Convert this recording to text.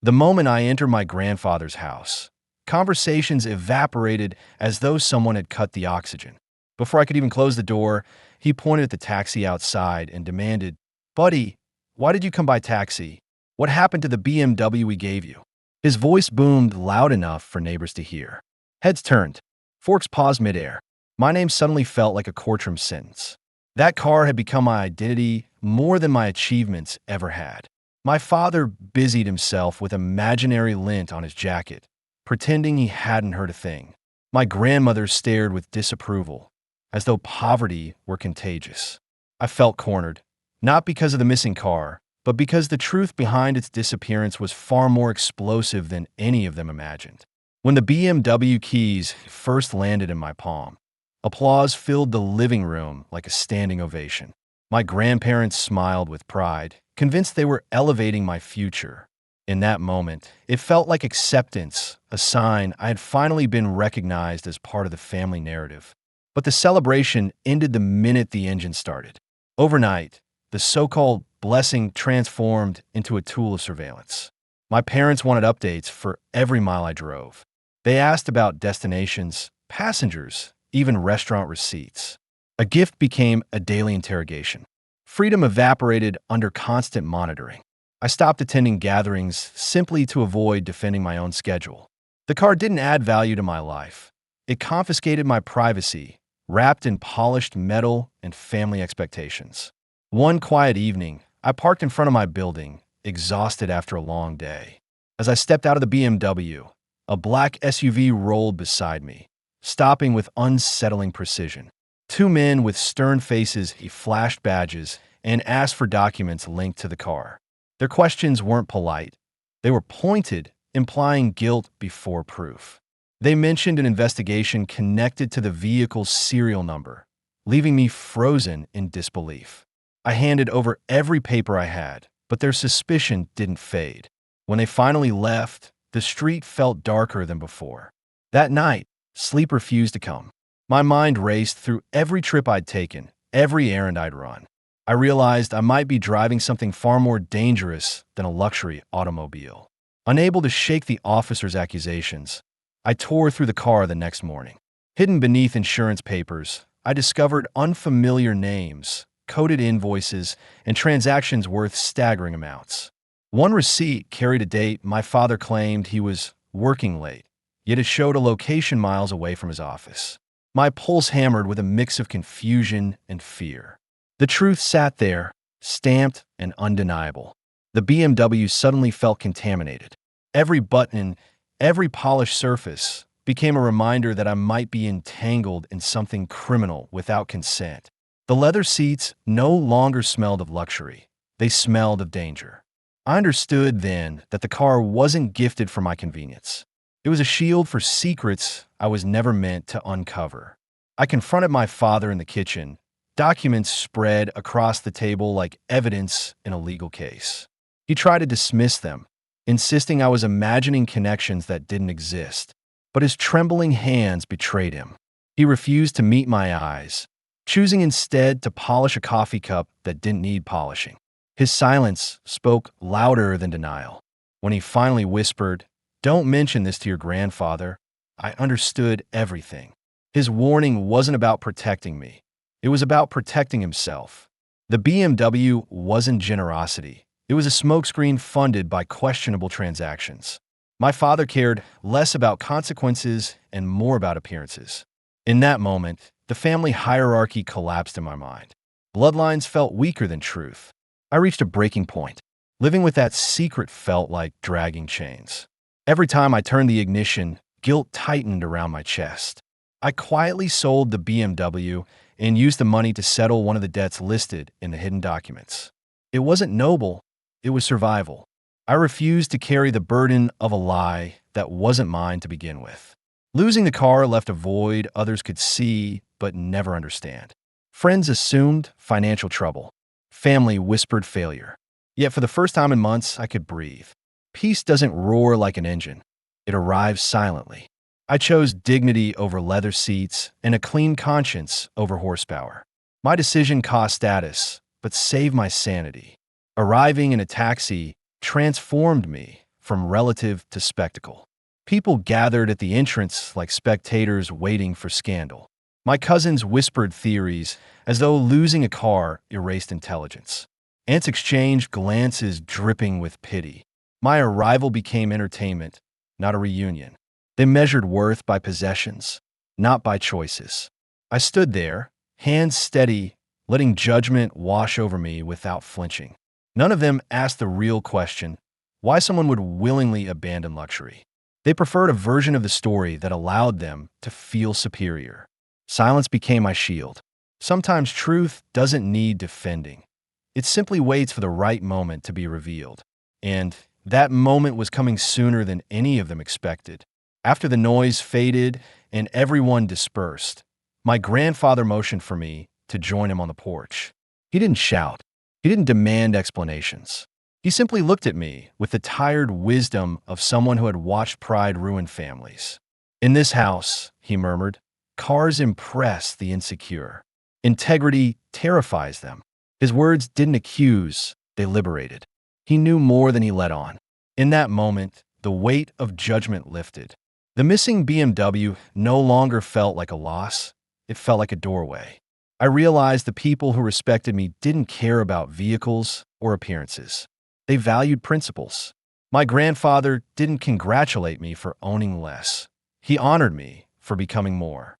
The moment I entered my grandfather's house, conversations evaporated as though someone had cut the oxygen. Before I could even close the door, he pointed at the taxi outside and demanded, "Buddy, why did you come by taxi? What happened to the BMW we gave you?" His voice boomed loud enough for neighbors to hear. Heads turned. Forks paused midair. My name suddenly felt like a courtroom sentence. That car had become my identity more than my achievements ever had. My father busied himself with imaginary lint on his jacket, pretending he hadn't heard a thing. My grandmother stared with disapproval, as though poverty were contagious. I felt cornered, not because of the missing car, but because the truth behind its disappearance was far more explosive than any of them imagined. When the BMW keys first landed in my palm, applause filled the living room like a standing ovation. My grandparents smiled with pride, convinced they were elevating my future. In that moment, it felt like acceptance, a sign I had finally been recognized as part of the family narrative. But the celebration ended the minute the engine started. Overnight, the so-called blessing transformed into a tool of surveillance. My parents wanted updates for every mile I drove. They asked about destinations, passengers, even restaurant receipts. A gift became a daily interrogation. Freedom evaporated under constant monitoring. I stopped attending gatherings simply to avoid defending my own schedule. The car didn't add value to my life. It confiscated my privacy, wrapped in polished metal and family expectations. One quiet evening, I parked in front of my building, exhausted after a long day. As I stepped out of the BMW, a black SUV rolled beside me, stopping with unsettling precision. Two men with stern faces flashed badges and asked for documents linked to the car. Their questions weren't polite. They were pointed, implying guilt before proof. They mentioned an investigation connected to the vehicle's serial number, leaving me frozen in disbelief. I handed over every paper I had, but their suspicion didn't fade. When they finally left, the street felt darker than before. That night, sleep refused to come. My mind raced through every trip I'd taken, every errand I'd run. I realized I might be driving something far more dangerous than a luxury automobile. Unable to shake the officer's accusations, I tore through the car the next morning. Hidden beneath insurance papers, I discovered unfamiliar names, coded invoices, and transactions worth staggering amounts. One receipt carried a date my father claimed he was working late, yet it showed a location miles away from his office. My pulse hammered with a mix of confusion and fear. The truth sat there, stamped and undeniable. The BMW suddenly felt contaminated. Every button, every polished surface became a reminder that I might be entangled in something criminal without consent. The leather seats no longer smelled of luxury. They smelled of danger. I understood then that the car wasn't gifted for my convenience. It was a shield for secrets I was never meant to uncover. I confronted my father in the kitchen, documents spread across the table like evidence in a legal case. He tried to dismiss them, insisting I was imagining connections that didn't exist, but his trembling hands betrayed him. He refused to meet my eyes, choosing instead to polish a coffee cup that didn't need polishing. His silence spoke louder than denial. When he finally whispered, "Don't mention this to your grandfather," I understood everything. His warning wasn't about protecting me. It was about protecting himself. The BMW wasn't generosity. It was a smokescreen funded by questionable transactions. My father cared less about consequences and more about appearances. In that moment, the family hierarchy collapsed in my mind. Bloodlines felt weaker than truth. I reached a breaking point. Living with that secret felt like dragging chains. Every time I turned the ignition, guilt tightened around my chest. I quietly sold the BMW and used the money to settle one of the debts listed in the hidden documents. It wasn't noble, it was survival. I refused to carry the burden of a lie that wasn't mine to begin with. Losing the car left a void others could see but never understand. Friends assumed financial trouble. Family whispered failure. Yet for the first time in months, I could breathe. Peace doesn't roar like an engine. It arrives silently. I chose dignity over leather seats and a clean conscience over horsepower. My decision cost status, but saved my sanity. Arriving in a taxi transformed me from relative to spectacle. People gathered at the entrance like spectators waiting for scandal. My cousins whispered theories as though losing a car erased intelligence. Aunts exchanged glances dripping with pity. My arrival became entertainment, not a reunion. They measured worth by possessions, not by choices. I stood there, hands steady, letting judgment wash over me without flinching. None of them asked the real question, why someone would willingly abandon luxury. They preferred a version of the story that allowed them to feel superior. Silence became my shield. Sometimes truth doesn't need defending. It simply waits for the right moment to be revealed. And that moment was coming sooner than any of them expected. After the noise faded and everyone dispersed, my grandfather motioned for me to join him on the porch. He didn't shout. He didn't demand explanations. He simply looked at me with the tired wisdom of someone who had watched pride ruin families. In this house, he murmured, cars impress the insecure. Integrity terrifies them. His words didn't accuse, they liberated. He knew more than he let on. In that moment, the weight of judgment lifted. The missing BMW no longer felt like a loss. It felt like a doorway. I realized the people who respected me didn't care about vehicles or appearances. They valued principles. My grandfather didn't congratulate me for owning less. He honored me for becoming more.